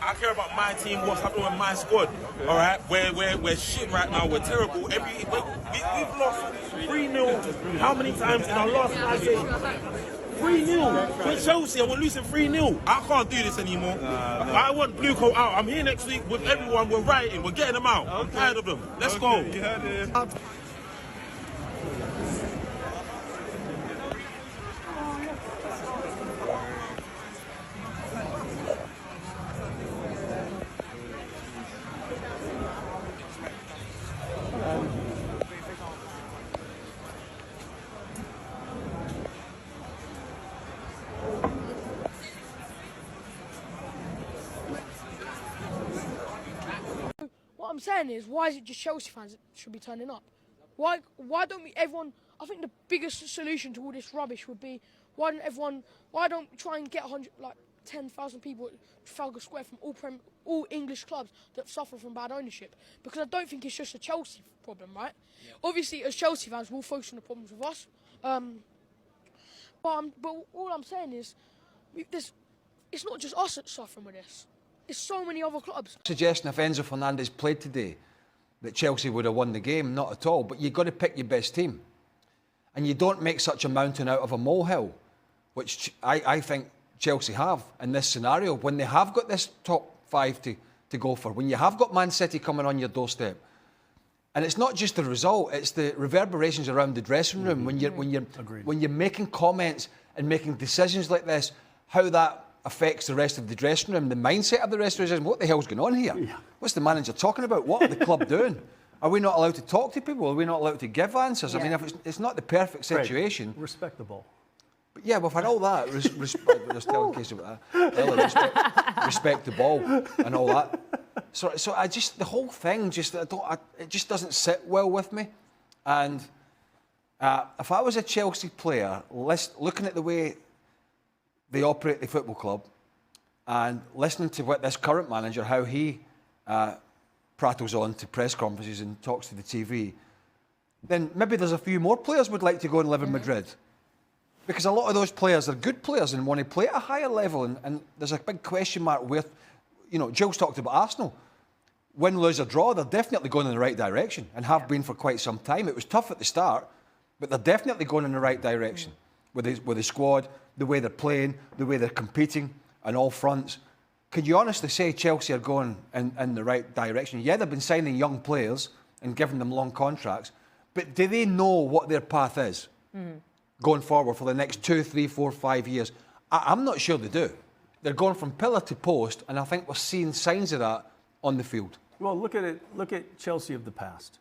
I care about my team, what's happening with my squad. All right, we're shit right now. We're terrible. We've lost 3-0. How many times in our last 5 games? 3-0. We're Chelsea and we're losing 3-0. I can't do this anymore. I want Blue Coat out. I'm here next week with everyone. We're writing. We're getting them out. I'm tired of them. Let's go. You heard it. What I'm saying is, why is it just Chelsea fans that should be turning up? Why don't we, everyone, I think the biggest solution to all this rubbish would be, why don't we try and get 10,000 people at Trafalgar Square from all English clubs that suffer from bad ownership? Because I don't think it's just a Chelsea problem, right? Yeah. Obviously, as Chelsea fans, we'll focus on the problems with us. But all I'm saying is, it's not just us that's suffering with this. It's so many other clubs. Suggesting if Enzo Fernandez played today, that Chelsea would have won the game, not at all. But you've got to pick your best team. And you don't make such a mountain out of a molehill, which I think Chelsea have in this scenario. When they have got this top 5 to go for, when you have got Man City coming on your doorstep. And it's not just the result, it's the reverberations around the dressing room. When you're making comments and making decisions like this, how that affects the rest of the dressing room, the mindset of the rest of the dressing room. What the hell's going on here? Yeah. What's the manager talking about? What are the club doing? Are we not allowed to talk to people? Are we not allowed to give answers? Yeah. I mean, if it's not the perfect situation. Right. Respectable. But yeah, we've had all that. Just telling Casey about that. Respect the ball and all that. So I just, the whole thing, it just doesn't sit well with me. And if I was a Chelsea player, looking at the way they operate the football club and listening to what this current manager, how he prattles on to press conferences and talks to the TV, then maybe there's a few more players would like to go and live in Madrid. Because a lot of those players are good players and want to play at a higher level. And there's a big question mark with, Gilles talked about Arsenal. Win, lose or draw, they're definitely going in the right direction and have been for quite some time. It was tough at the start, but they're definitely going in the right direction with the squad, the way they're playing, the way they're competing on all fronts. Could you honestly say Chelsea are going in the right direction? Yeah, they've been signing young players and giving them long contracts, but do they know what their path is going forward for the next 2, 3, 4, 5 years? I'm not sure they do. They're going from pillar to post, and I think we're seeing signs of that on the field. Well, look at it. Look at Chelsea of the past.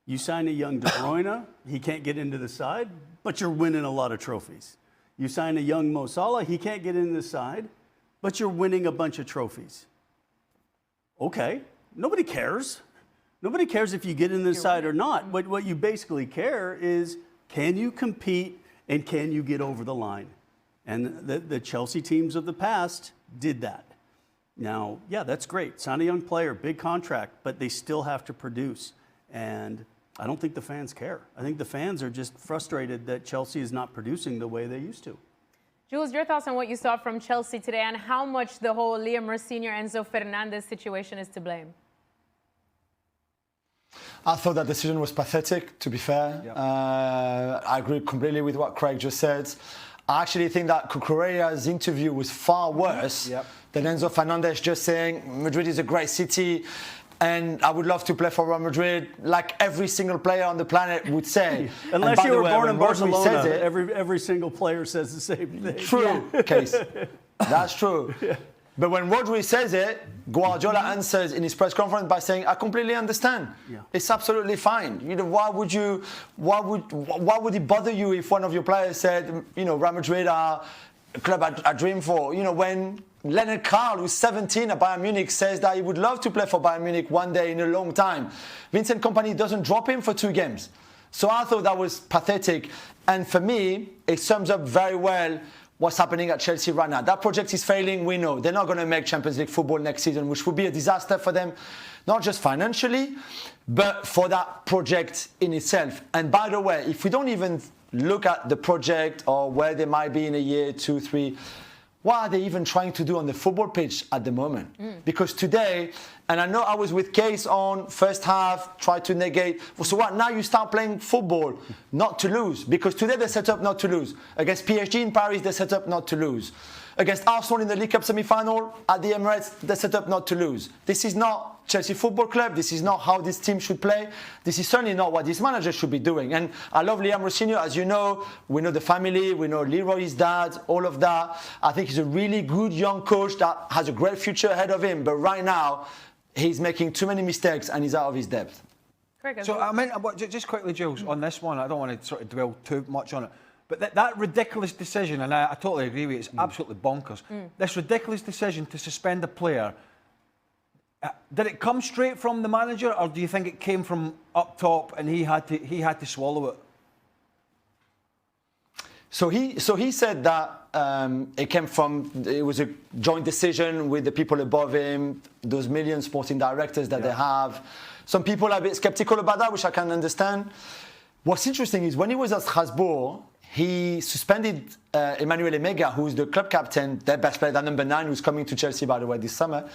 You sign a young De Bruyne, he can't get into the side, but you're winning a lot of trophies. You sign a young Mo Salah, he can't get into the side, but you're winning a bunch of trophies. Okay, nobody cares. Nobody cares if you get in the side or not. But what you basically care is, can you compete and can you get over the line? And the Chelsea teams of the past did that. Now, yeah, that's great. Sign a young player, big contract, but they still have to produce. And I don't think the fans care. I think the fans are just frustrated that Chelsea is not producing the way they used to. Jules, your thoughts on what you saw from Chelsea today and how much the whole Liam Rosenior, Enzo Fernandez situation is to blame? I thought that decision was pathetic, to be fair. Yep. I agree completely with what Craig just said. I actually think that Cucurella's interview was far worse than Enzo Fernandez just saying Madrid is a great city and I would love to play for Real Madrid, like every single player on the planet would say. Unless you were born in Barcelona, every single player says the same thing. True, Case. That's true. Yeah. But when Rodri says it, Guardiola answers in his press conference by saying, "I completely understand. Yeah. It's absolutely fine. Why would it bother you if one of your players said, Real Madrid are a club I dream for? When Leonard Carl, who's 17 at Bayern Munich, says that he would love to play for Bayern Munich one day in a long time. Vincent Kompany doesn't drop him for 2 games. So I thought that was pathetic. And for me, it sums up very well what's happening at Chelsea right now. That project is failing, we know. They're not going to make Champions League football next season, which would be a disaster for them, not just financially, but for that project in itself. And by the way, if we don't even look at the project or where they might be in a year, 2, 3, what are they even trying to do on the football pitch at the moment? Because today, and I know I was with Case on first half, tried to negate. So what? Now you start playing football, not to lose. Because today they set up not to lose. Against PSG in Paris, they set up not to lose. Against Arsenal in the League Cup semi-final at the Emirates, they set up not to lose. This is not Chelsea Football Club. This is not how this team should play. This is certainly not what this manager should be doing. And I love Liam Rosenior, as you know. We know the family. We know Leroy's dad, all of that. I think he's a really good young coach that has a great future ahead of him. But right now, he's making too many mistakes and he's out of his depth. So, I mean, just quickly, Jules, on this one, I don't want to sort of dwell too much on it. But that ridiculous decision, and I totally agree with you, it's absolutely bonkers. This ridiculous decision to suspend a player, did it come straight from the manager, or do you think it came from up top and he had to swallow it? So he said that it was a joint decision with the people above him, those million sporting directors that they have. Some people are a bit skeptical about that, which I can understand. What's interesting is when he was at Strasbourg, he suspended Emmanuel Emega, who's the club captain, their best player, that number 9, who's coming to Chelsea, by the way, this summer.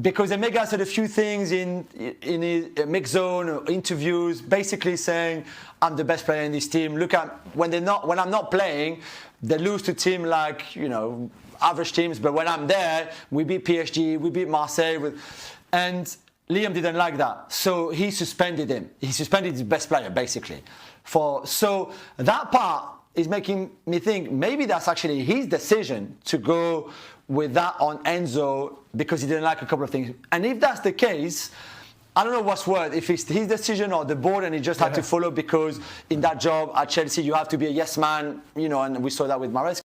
Because Emega said a few things in his mixed zone interviews, basically saying, I'm the best player in this team. Look at when I'm not playing, they lose to teams like, average teams, but when I'm there, we beat PSG, we beat Marseille. And Liam didn't like that. So he suspended him. He suspended his best player, basically. So that part is making me think maybe that's actually his decision to go with that on Enzo because he didn't like a couple of things. And if that's the case, I don't know what's worse, if it's his decision or the board and he just had to follow because in that job at Chelsea you have to be a yes man, and we saw that with Maresca.